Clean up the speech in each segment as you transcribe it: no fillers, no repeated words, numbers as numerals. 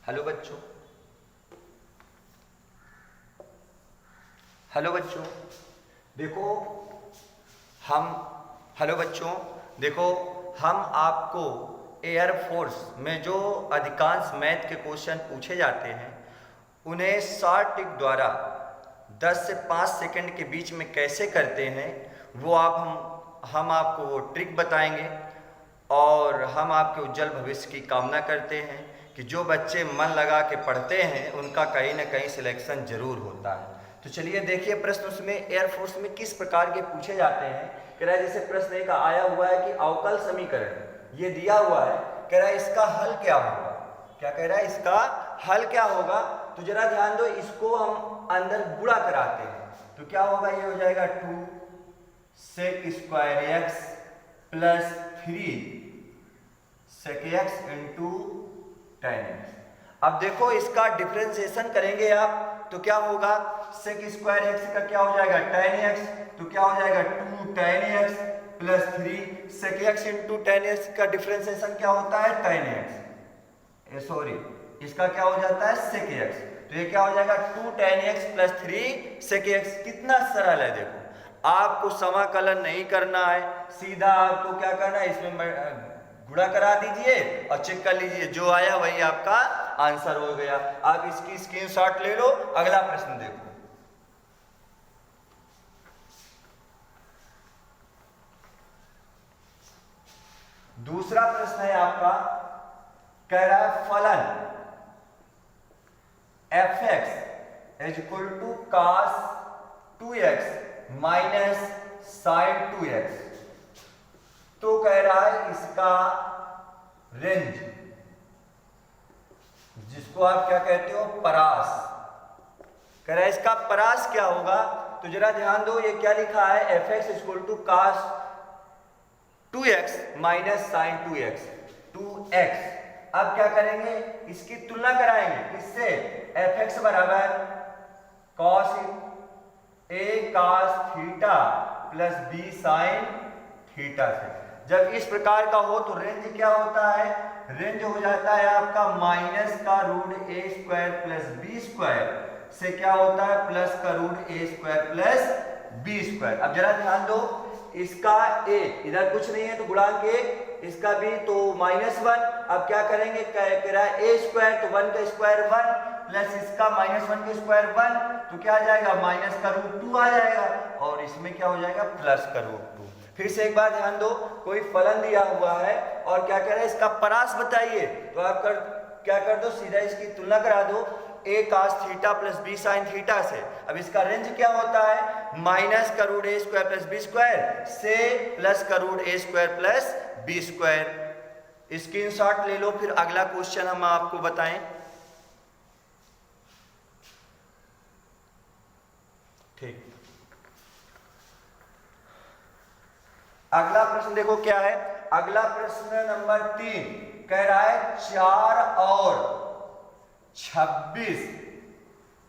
Hello बच्चों, hello बच्चों देखो हम हेलो बच्चों देखो हम आपको एयरफोर्स में जो अधिकांश मैथ के क्वेश्चन पूछे जाते हैं उन्हें शॉर्ट ट्रिक द्वारा 10 से 5 सेकंड के बीच में कैसे करते हैं वो हम आपको वो ट्रिक बताएंगे। और हम आपके उज्जवल भविष्य की कामना करते हैं कि जो बच्चे मन लगा के पढ़ते हैं उनका कहीं ना कहीं सिलेक्शन जरूर होता है। तो चलिए देखिए प्रश्न उसमें एयरफोर्स में किस प्रकार के पूछे जाते हैं। कह रहा है जैसे प्रश्न एक आया हुआ है कि अवकल समीकरण ये दिया हुआ है, कह रहा है इसका हल क्या होगा। क्या कह रहा है, इसका हल क्या होगा। तो जरा ध्यान दो, इसको हम अंदर गुणा कराते हैं तो क्या होगा, ये हो जाएगा 2 sec square x plus 3 sec x into tan x। अब देखो इसका डिफरेंशिएशन करेंगे आप तो क्या होगा, sec स्क्वायर एक्स का क्या हो जाएगा tan x, तो क्या हो जाएगा 2 tan x plus 3 sec x into tan x का डिफरेंशिएशन क्या होता है tan x, सॉरी इसका क्या हो जाता है sec x, तो ये क्या हो जाएगा 2 tan x plus 3 sec x। कितना सरल है, देखो आपको समाकलन नहीं करना है, सीधा आपको क्या करना है, इसमें गुणा करा दीजिए और चेक कर लीजिए, जो आया वही आपका आंसर हो गया। आप इसकी स्क्रीनशॉट ले लो। अगला प्रश्न देखो, दूसरा प्रश्न है आपका, कह रहा है फलन fx is equal to cos 2x minus sin 2x। तो कह रहा है इसका रेंज, जिसको आप क्या कहते हो परास, कह रहा है इसका परास क्या होगा। तो जरा ध्यान दो, ये क्या लिखा है fx equal to cos 2x minus sin 2x 2x। अब क्या करेंगे, इसकी तुलना कराएंगे किससे, fx बराबर cos a cos theta plus b sin theta से। जब इस प्रकार का हो तो रेंज क्या होता है, रेंज हो जाता है आपका माइनस का root A square plus B square से क्या होता है प्लस का root A square plus B square. अब जरा ध्यान दो, इसका a इधर कुछ नहीं है तो गुणांक एक, इसका b तो -1। अब क्या करेंगे, कह रहा है a स्क्वायर तो 1 का स्क्वायर 1 प्लस इसका -1 का स्क्वायर 1, तो क्या आ जाएगा माइनस का रूट 2 आ जाएगा और इसमें क्या हो जाएगा प्लस का रूट 2। फिर से एक बार ध्यान दो, कोई फलन दिया हुआ है और क्या कह रहा है इसका परास बताइए, तो आप क्या कर दो, सीधा इसकी तुलना करा दो a cos theta plus b sin theta से। अब इसका रेंज क्या होता है, माइनस का root A square plus B square से प्लस का root A square plus B square. Screenshot ले लो, फिर अगला क्वेश्चन हम आपको बताएं। ठीक, अगला प्रश्न देखो क्या है। अगला प्रश्न नंबर 3 कह रहा है 4 और 26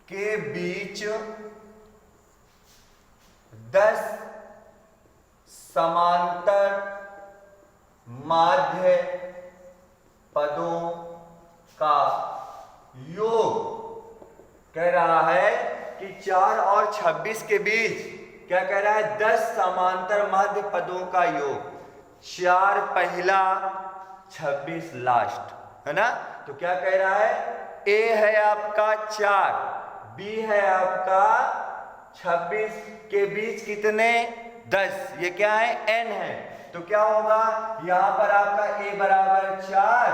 के बीच 10 समांतर माध्य पदों का योग। कह रहा है कि 4 और 26 के बीच क्या कह रहा है, 10 समांतर माध्य पदों का योग। 4 पहला 26 लास्ट है ना। तो क्या कह रहा है, a है आपका 4, b है आपका 26 के बीच कितने 10, ये क्या है n है। तो क्या होगा, यहां पर आपका a बराबर 4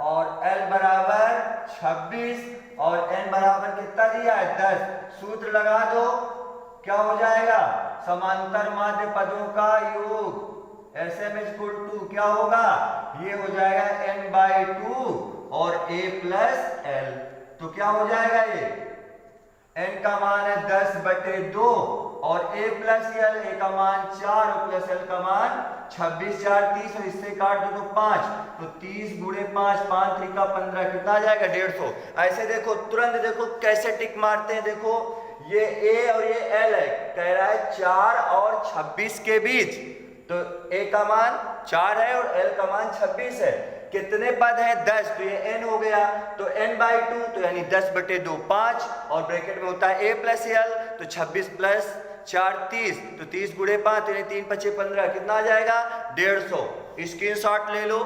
और l बराबर 26 और n बराबर कितना दिया है 10। सूत्र लगा दो, क्या हो जाएगा, समांतर माध्य पदों का योग SM इक्वल टू क्या होगा, ये हो जाएगा n/2 और a प्लस l। तो क्या हो जाएगा, ये n का मान है 10/2 और a प्लस l, a का मान 4 और प्लस l का मान 26, 4 30 और इससे काट दो तो 5, तो 30 गुणे 5, 5 3 15, कितना आ जाएगा 150। ऐसे देखो तुरंत देखो कैसे टिक मारते हैं। देखो ये a और ये l है, कह रहा है 4 और 26 के बीच, तो a का मान 4 है और l का मान 26 है। कितने पद हैं 10, तो ये n हो गया, तो n/2 तो यानी 10/2 5, और ब्रैकेट में होता है a + l, तो 26 + 4 30, तो 30 × 5 तो यानी 3 × 5 15, कितना आ जाएगा 150। स्क्रीनशॉट ले लो।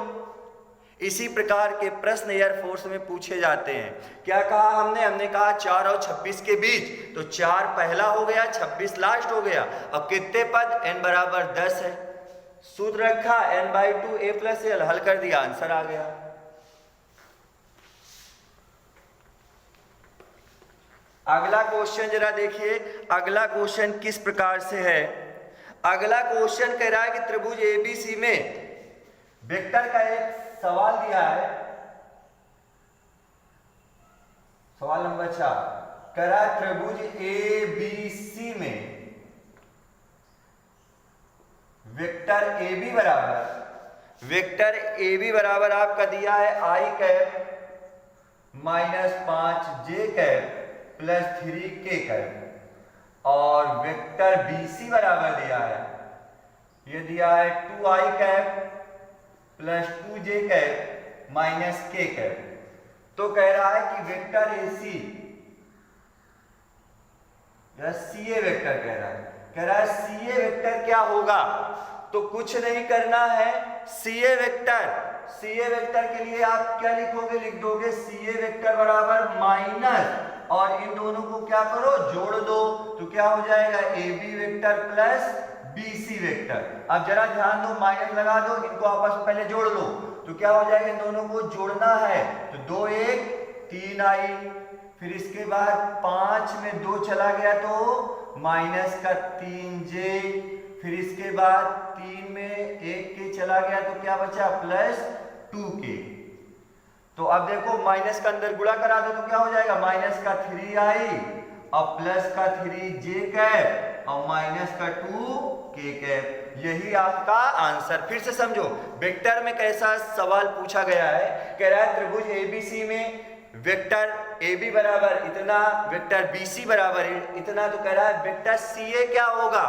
इसी प्रकार के प्रश्न एयरफोर्स में पूछे जाते हैं। क्या कहा हमने कहा 4 और 26 के बीच, तो 4 पहला हो गया, 26 लास्ट हो गया। अब कितने पद, n = 10 है, सूत्र रखा n/2 a + l, हल कर दिया, आंसर आ गया। अगला क्वेश्चन जरा देखिए, अगला क्वेश्चन किस प्रकार से है। अगला क्वेश्चन कह रहा है कि त्रिभुज एबीसी में वेक्टर का एक सवाल दिया है, सवाल नंबर 4, कह रहा है त्रिभुज एबीसी में वेक्टर AB बराबर आपका दिया है i cap -5 j cap + 3 k cap, और वेक्टर BC बराबर दिया है, ये दिया है 2i cap + 2j cap - k cap. तो कह रहा है कि वेक्टर AC या CA वेक्टर कह रहा है CA वेक्टर क्या होगा। तो कुछ नहीं करना है, CA वेक्टर के लिए आप क्या लिखोगे, लिख दोगे CA वेक्टर बराबर माइनस, और इन दोनों को क्या करो, जोड़ दो, तो क्या हो जाएगा AB वेक्टर + BC वेक्टर। अब जरा ध्यान दो, माइनस लगा दो, इनको आपस में पहले जोड़ लो, तो क्या हो जाएगा, इन दोनों को जोड़ना है, तो 2 1 3 आई, फिर इसके बाद 5 में 2 चला गया तो -3j, फिर इसके बाद 3 में 1 के चला गया तो क्या बचा +2k। तो अब देखो माइनस का अंदर गुणा करा दो तो क्या हो जाएगा, -3i और +3j कैप और -2k कैप। यही आपका आंसर। फिर से समझो, वेक्टर में कैसा सवाल पूछा गया है, कह रहा है त्रिभुज एबीसी में वेक्टर AB बराबर इतना, वेक्टर BC बराबर इतना, तो कह रहा है वेक्टर CA क्या होगा।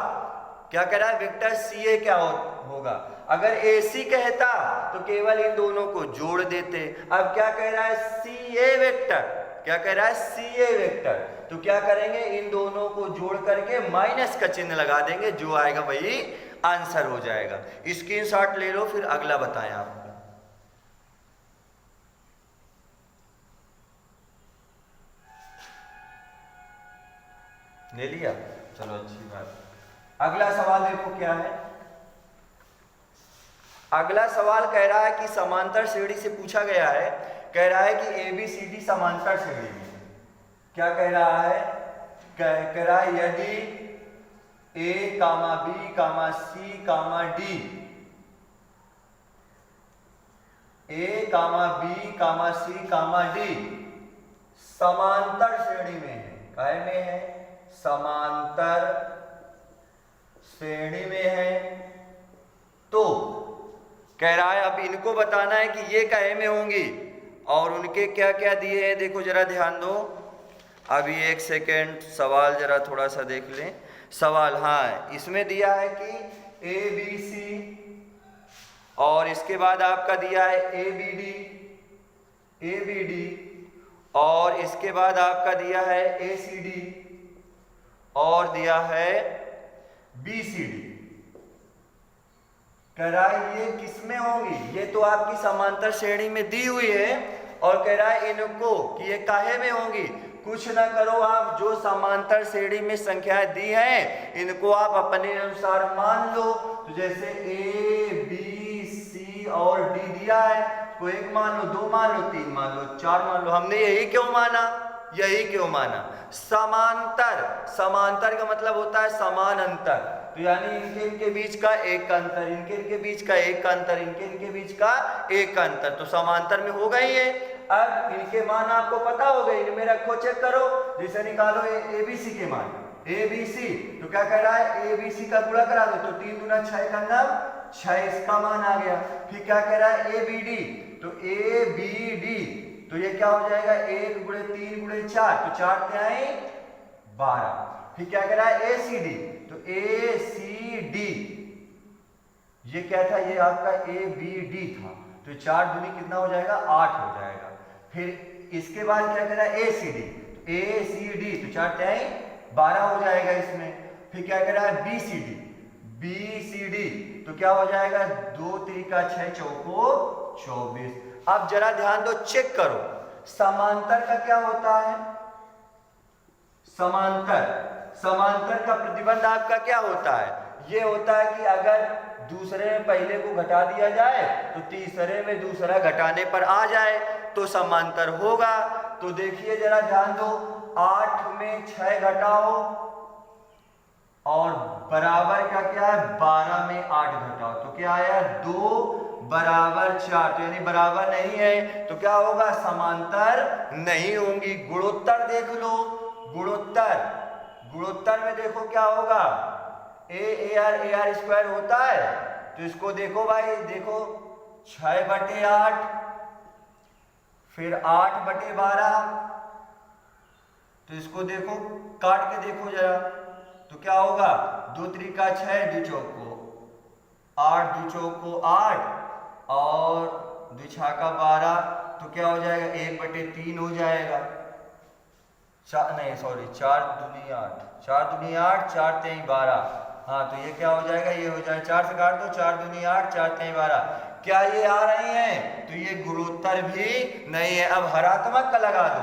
क्या कह रहा है, वेक्टर CA क्या होगा। अगर AC कहता तो केवल इन दोनों को जोड़ देते। अब क्या कह रहा है, CA वेक्टर, क्या कह रहा है CA वेक्टर, तो क्या करेंगे, इन दोनों को जोड़ करके माइनस का चिन्ह लगा देंगे, जो आएगा वही आंसर हो जाएगा। स्क्रीनशॉट ले लो, फिर अगला बताएं आपको। ले लिया, चलो अच्छी बात। अगला सवाल देखो क्या है। अगला सवाल कह रहा है कि समांतर श्रेणी से पूछा गया है, कह रहा है कि ABCD समांतर श्रेणी में, क्या कह रहा है, कह रहा है यदि A, B, C, D, A, B, C, D समांतर श्रेणी में है, काय में है, समांतर श्रेणी में है, तो कह रहा है अब इनको बताना है कि ये काहे में होंगी और उनके क्या क्या दिए हैं। देखो जरा ध्यान दो, अभी एक सेकेंड, सवाल जरा थोड़ा सा देख लें। सवाल, हाँ, इसमें दिया है कि ABC और इसके बाद आपका दिया है ABD और इसके बाद आपका दिया है ACD और दिया है BCD। कह रहा है ये किसमें होंगी, ये तो आपकी समांतर श्रेणी में दी हुई है, और कह रहा है इनको कि ये काहे में होंगी। कुछ ना करो आप, जो समांतर श्रेणी में संख्याएं दी हैं इनको आप अपने अनुसार मान लो। तो जैसे A, B, C और D दिया है, तो 1 मान लो, 2 मान लो, 3 मान लो, 4 मान लो। हमने यही क्यों माना, यही क्यों माना, समांतर का मतलब होता है समान अंतर, तो यानी इनके बीच का एक अंतर, इनके बीच का एक अंतर, इनके बीच का एक अंतर, तो समांतर में होगा ही है। अब इनके मान आपको पता हो गए, इनमें रखो, चेक करो, जैसे निकालो ABC के मान, ABC, तो क्या कह रहा है ABC का गुणा करा दो, तो 3 दूना 6 का नाम 6, इसका मान आ गया। फिर क्या कह रहा है ABD, तो ABD, तो ये क्या हो जाएगा 1 × 3 × 4, तो 4 × 12। फिर क्या कह रहा है ACD, तो ACD, ये क्या था, ये आपका ABD था, तो 4 दूनी कितना हो जाएगा 8 हो जाएगा। फिर इसके बाद क्या कह रहा है ACD, तो ACD तो 4 त्याई 12 हो जाएगा इसमें। फिर क्या कह रहा है BCD तो क्या हो जाएगा 2 त्रिका 6 चौको 24। अब जरा ध्यान दो, चेक करो समांतर का क्या होता है। समांतर का प्रतिबंध आपका क्या होता है, ये होता है कि अगर दूसरे में पहले को घटा दिया जाए तो तीसरे में दूसरा घटाने पर आ जाए तो समांतर होगा। तो देखिए जरा ध्यान दो, 8 में 6 घटाओ और बराबर का क्या है 12 में 8 घटाओ तो क्या आया 2 बराबर 4, तो यानी बराबर नहीं है तो क्या होगा समांतर नहीं होंगी। गुणोत्तर देख लो, गुणोत्तर में देखो क्या होगा AR स्क्वायर होता है, तो इसको देखो भाई, देखो 6/8 फिर 8/12, तो इसको देखो काट के देखो जरा, तो क्या होगा 2 त्रिका 6 2 चौको 8 2 चौको 8 और 2 छाका 12, तो क्या हो जाएगा 1/3 हो जाएगा। 4 दूनी 8 4 तेई 12, हाँ तो ये क्या हो जाएगा, ये हो जाएगा 4 से काट दो 4 दूनी 8 4 तेई 12, क्या ये आ रही हैं, तो ये गुणोत्तर भी नहीं है। अब हरात्मक का लगा दो,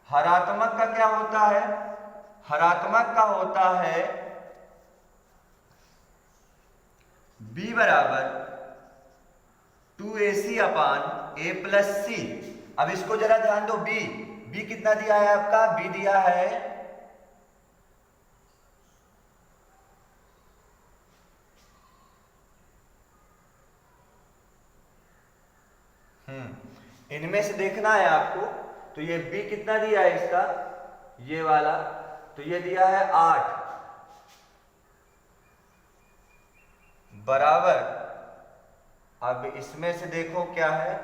हरात्मक का क्या होता है, हरात्मक का होता है B बराबर 2AC upon A plus C। अब इसको जरा ध्यान दो, B कितना दिया है आपका, B दिया है इनमें से देखना है आपको, तो ये B कितना दिया है इसका, ये वाला, तो ये दिया है 8 बराबर, अब इसमें से देखो क्या है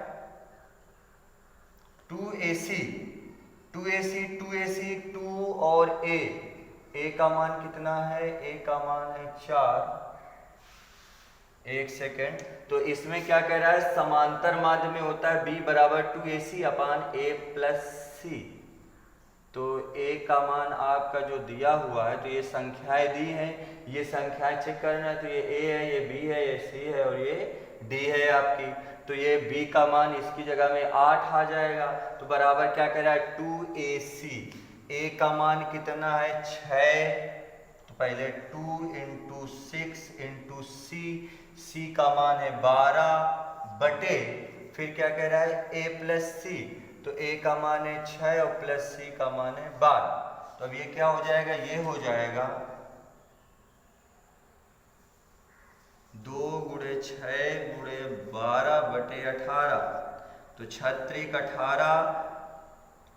2AC 2 और A का मान कितना है, A का मान है 4, 1 सेकेंड, तो इसमें क्या कह रहा है समांतर माध्य में होता है B बराबर 2AC upon A plus C। तो A का मान आपका जो दिया हुआ है, तो ये संख्याएं दी हैं, ये संख्याएं चेक करना है, तो ये A है, ये B है, ये C है और ये D है आपकी। तो ये B का मान इसकी जगह में 8 आ जाएगा, तो बराबर क्या कह रहा है 2AC। A का मान कितना है 6, तो पहले 2 × 6 × C का मान है 12 बटे, फिर क्या कह रहा है A प्लस C, तो A का मान है 6 और प्लस C का मान है 12, तो अब ये क्या हो जाएगा, ये हो जाएगा 2 × 6 × 12 बटे 18, तो 6 × 18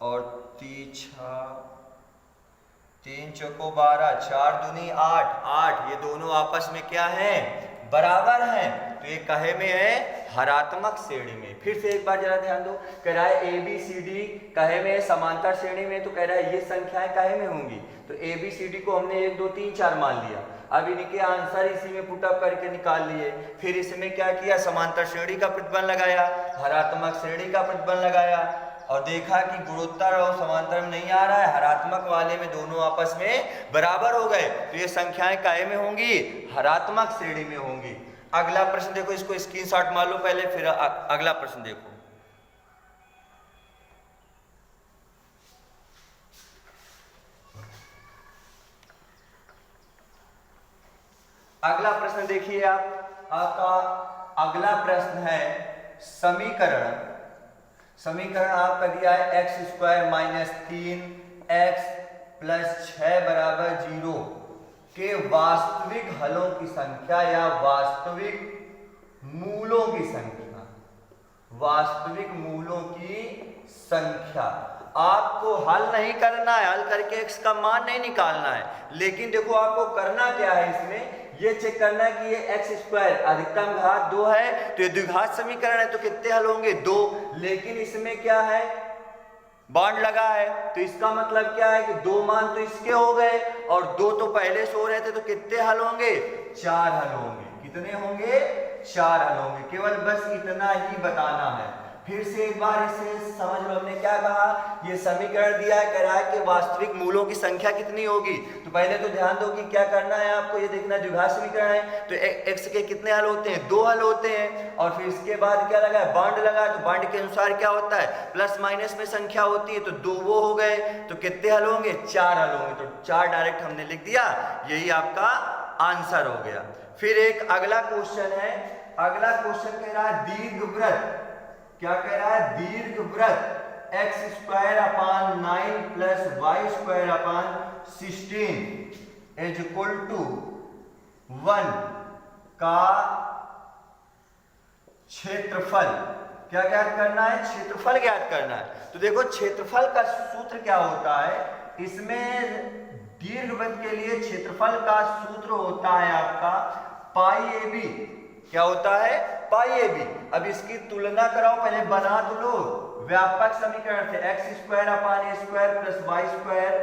और 3 चौको 12 4 दूनी 8, ये दोनों आपस में क्या है बराबर हैं, तो ये कहे में है हरात्मक श्रेणी में। फिर से एक बार जरा ध्यान दो, कह रहा है ABCD कहे में समांतर श्रेणी में, तो कह रहा है ये संख्याएं कहे में होंगी, तो ABCD को हमने 1 2 3 4 मान लिया। अब इनके आंसर इसी में पुटअप करके निकाल लिए। फिर इसमें क्या किया, समांतर श्रेणी का प्रतिबंध लगाया, हरात्मक श्रेणी का प्रतिबंध लगाया और देखा कि गुणोत्तर और समांतर में नहीं आ रहा है, हरात्मक वाले में दोनों आपस में बराबर हो गए, तो ये संख्याएं काहे में होंगी, हरात्मक श्रेणी में होंगी। अगला प्रश्न देखो, इसको स्क्रीनशॉट मार लो पहले, फिर अगला प्रश्न देखो। अगला प्रश्न देखिए आप, आपका अगला प्रश्न है समीकरण आपका दिया है x² - 3x + 6 बराबर 0 के वास्तविक हलों की संख्या या वास्तविक मूलों की संख्या। आपको हल नहीं करना है, हल करके x का मान नहीं निकालना है, लेकिन देखो आपको करना क्या है, इसमें ये चेक करना है कि ये x² अधिकतम घात 2 है, तो ये द्विघात समीकरण है, तो कितने हल होंगे 2। लेकिन इसमें क्या है, बॉन्ड लगा है, तो इसका मतलब क्या है कि दो मान तो इसके हो गए और दो तो पहले से हो रहे थे, तो कितने हल होंगे? 4 हल होंगे। कितने होंगे? 4 हल होंगे। केवल बस इतना ही बताना है। फिर से एक बार इसे समझ लो, हमने क्या कहा, ये समीकरण दिया है, कह रहा है कि वास्तविक मूलों की संख्या कितनी होगी। तो पहले तो ध्यान दो कि क्या करना है आपको, ये देखना द्विघात समीकरण है, तो x के कितने हल होते हैं? 2 हल होते हैं। और फिर इसके बाद क्या लगा है? बॉन्ड लगा, तो बॉन्ड के अनुसार क्या होता है? प्लस माइनस में संख्या होती है, तो 2 वो हो गए, तो कितने हल होंगे? 4 हल होंगे। तो 4 डायरेक्ट हमने लिख दिया, यही आपका आंसर हो गया। फिर एक अगला क्वेश्चन है, अगला क्वेश्चन कह रहा है दीर्घवृत्त। क्या कह रहा है? दीर्घवृत्त x square upon 9 plus y square upon 16 is equal to 1 का क्षेत्रफल क्या ज्ञात करना है? क्षेत्रफल ज्ञात करना है। तो देखो क्षेत्रफल का सूत्र क्या होता है, इसमें दीर्घवृत्त के लिए क्षेत्रफल का सूत्र होता है आपका पाई ए बी। क्या होता है? पाई ए बी। अब इसकी तुलना कराओ, पहले बना तो लो। व्यापक समीकरण थे x square upon a square plus y square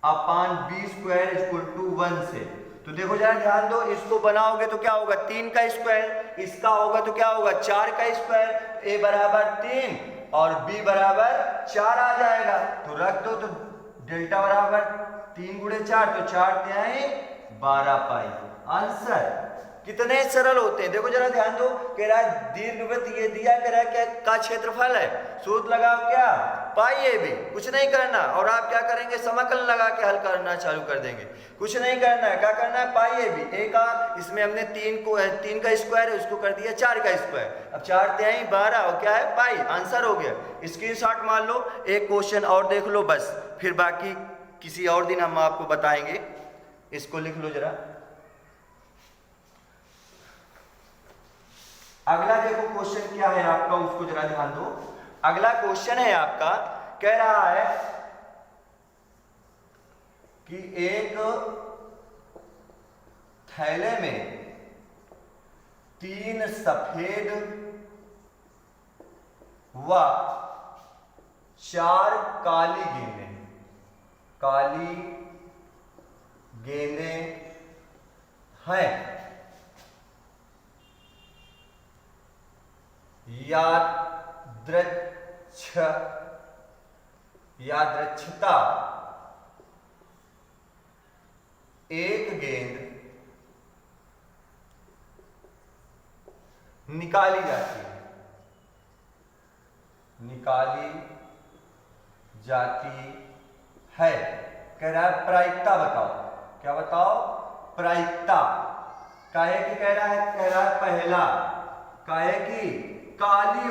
upon b square equal to 1 से। तो देखो जरा ध्यान दो, इसको बनाओगे तो क्या होगा? 3 का स्क्वायर, इसका होगा तो क्या होगा? 4 का स्क्वायर। ए बराबर 3 और बी बराबर 4 आ जाएगा, तो रख दो। तो डेल्टा बराबर 3 गुणे 4, तो 4 तिहाई 12 पाई। आंसर कितने सरल होते हैं। देखो जरा ध्यान दो, कह रहा है दीर्घवृत्त ये दिया, कह रहा है क्या का क्षेत्रफल है, सूत्र लगाओ क्या? पाई ए बी। कुछ नहीं करना, और आप क्या करेंगे? समाकलन लगा के हल करना चालू कर देंगे। कुछ नहीं करना है, क्या करना है? पाई ए बी। ए का इसमें हमने 3 का स्क्वायर है, उसको कर दिया 4 का स्क्वायर। अब 4 तिहाई 12 और क्या है? पाई। आंसर हो गया। स्क्रीनशॉट मार लो। एक क्वेश्चन और देख लो बस, फिर बाकी किसी और दिन हम आपको बताएंगे। इसको लिख लो जरा। अगला देखो क्वेश्चन क्या है आपका, उसको जरा ध्यान दो। अगला क्वेश्चन है आपका, कह रहा है कि एक थैले में 3 सफेद व 4 काली गेंदें हैं। यादृच्छता एक गेंद निकाली जाती है। कह रहा है प्रायिकता बताओ। क्या बताओ? प्रायिकता। काहे की कह रहा है? कह रहा है पहला, काहे की? काली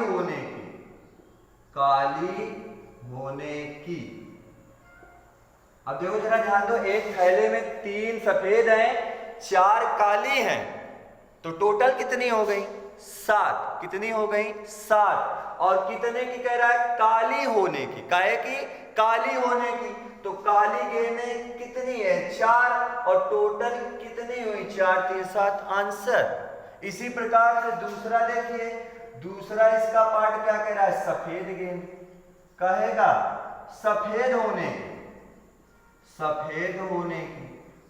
होने की। अब देखो जरा ध्यान दो, एक थैले में 3 सफेद हैं, 4 काली हैं, तो टोटल कितनी हो गई? 7। कितनी हो गई? 7। और कितने की कह रहा है? काली होने की। काहे की? काली होने की। तो काली गेंदें कितनी है? 4। और टोटल कितनी हुई? 4 3 7। आंसर। इसी प्रकार से दूसरा देखिए, दूसरा इसका पार्ट क्या कह रहा है? सफेद गेंद। कहेगा सफेद होने की।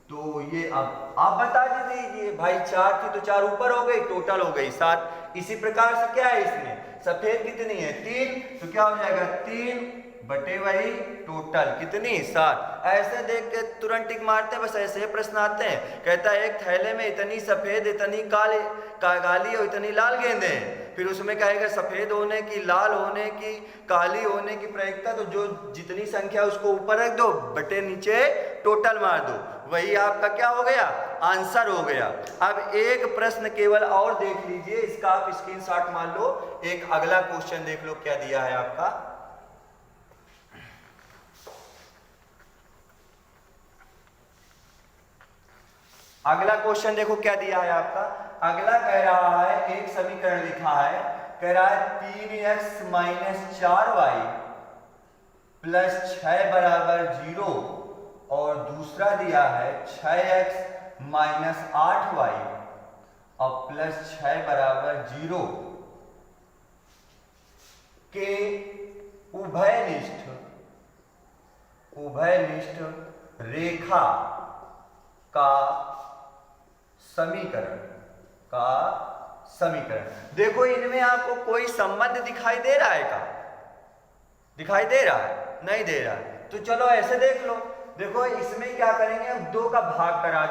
तो ये अब आप बता दीजिए भाई, 4 थी तो 4 ऊपर हो गई, टोटल हो गई 7। इसी प्रकार से क्या है इसमें? सफेद कितनी है? 3, तो क्या हो जाएगा? 3 बटे वही टोटल कितनी? 7। ऐसे देख के तुरंत टिक मारते हैं, बस ऐसे प्रश्न आते हैं। कहता है एक थैले में इतनी सफेद, इतनी काली और इतनी लाल गेंदें हैं। फिर उसमें कहेगा सफेद होने की, लाल होने की, काली होने की प्रायिकता। तो जो जितनी संख्या उसको ऊपर रख दो, बटे नीचे टोटल मार दो, वही आपका क्या हो गया? आंसर हो गया। अब एक प्रश्न केवल और देख लीजिए, इसका आप स्क्रीनशॉट मार लो। एक अगला क्वेश्चन देख लो क्या दिया है आपका। अगला क्वेश्चन देखो क्या दिया है आपका। अगला कह रहा है, एक समीकरण लिखा है, कह रहा है 3x - 4y प्लस 6 बराबर 0, और दूसरा दिया है 6x - 8y और प्लस 6 बराबर 0 के उभयनिष्ठ रेखा का समीकरण देखो इनमें आपको कोई संबंध दिखाई दे रहा है क्या? दिखाई दे रहा है? नहीं दे रहा है। तो चलो ऐसे देख लो, देखो इसमें क्या करेंगे, हम 2 का भाग करा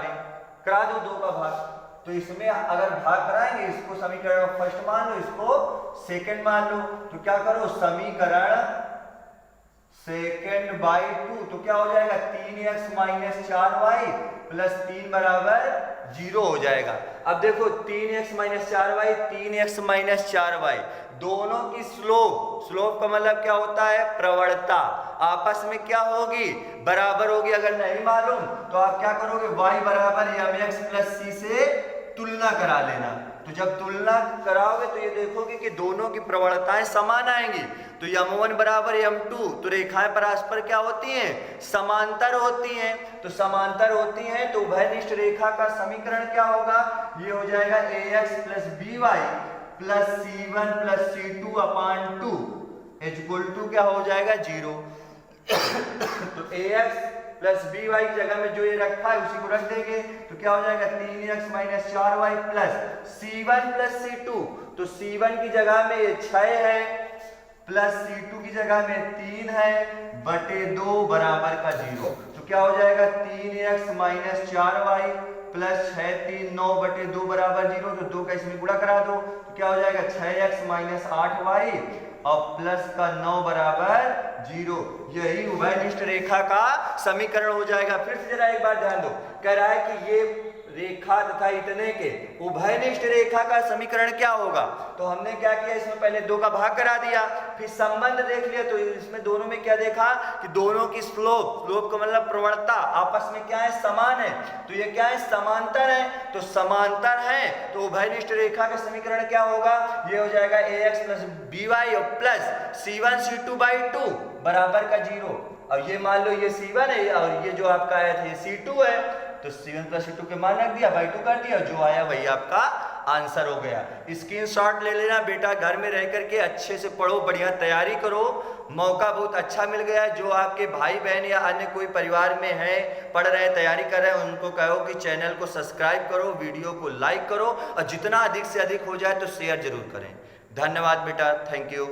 दो 2 का भाग। तो इसमें अगर भाग कराएंगे, इसको समीकरण फर्स्ट मान लो, इसको सेकंड मान लो, तो क्या करो, समीकरण सेकंड बाई 2, तो क्या हो जाएगा 3x माइनस 4y प्लस 3 बराबर 0 हो जाएगा। अब देखो 3x minus 4y 3x minus 4y दोनों की स्लोप का मतलब क्या होता है, प्रवणता, आपस में क्या होगी, बराबर होगी। अगर नहीं मालूम तो आप क्या करोगे, y बराबर mx प्लस c से तुलना करा लेना। तो जब तुलना कराओगे तो ये देखोगे कि दोनों की प्रवणताएं समान आएंगी। तो m1 बराबर m2, तो रेखाएं परस्पर क्या होती हैं, समांतर होती हैं। तो समांतर होती हैं तो उभयनिष्ठ रेखा का समीकरण क्या होगा, ये हो जाएगा ax plus by plus c1 plus c2 upon 2 equal to क्या हो जाएगा 0। तो ax प्लस बी वाई की जगह में जो ये रखा है उसी को रख देंगे, तो क्या हो जाएगा 3x minus 4y plus c1 plus c2। तो c1 की जगह में ये 6 है प्लस c2 की जगह में 3 है बटे 2 बराबर का 0। तो क्या हो जाएगा 3x माइनस 4y प्लस 6 3 9 बटे 2 बराबर 0। तो 2 का इसमें गुणा करा दो, तो क्या हो जाएगा 6x माइनस 8y और प्लस का 9 बराबर 0। यही उभयनिष्ठ रेखा का समीकरण हो जाएगा। फिर से जरा एक बार ध्यान दो, कह रहा है कि ये रेखा तथा इतने के उभयनिष्ठ रेखा का समीकरण क्या होगा। तो हमने क्या किया, इसमें पहले 2 का भाग करा दिया, फिर संबंध देख लिया। तो इसमें दोनों में क्या देखा कि दोनों की स्लोप का मतलब प्रवणता आपस में क्या है, समान है। तो ये क्या है, समांतर है। तो समांतर है तो उभयनिष्ठ रेखा का समीकरण क्या होगा, ये हो जाएगा ax plus by plus c1 c2 by 2 बराबर का 0। और ये मान लो ये c1 है और ये जो आपका आया था ये c2 है, तो c1 प्लस c2 के मान रख दिया, बाई 2 कर दिया, जो आया वही आपका आंसर हो गया। स्क्रीनशॉट ले लेना बेटा, घर में रह करके अच्छे से पढ़ो, बढ़िया तैयारी करो। मौका बहुत अच्छा मिल गया। जो आपके भाई बहन या अन्य कोई परिवार में है, पढ़ रहे तैयारी कर रहे हैं, उनको कहो कि चैनल को सब्सक्राइब करो, वीडियो को लाइक करो और जितना अधिक से अधिक हो जाए तो शेयर जरूर करें। धन्यवाद बेटा, थैंक यू।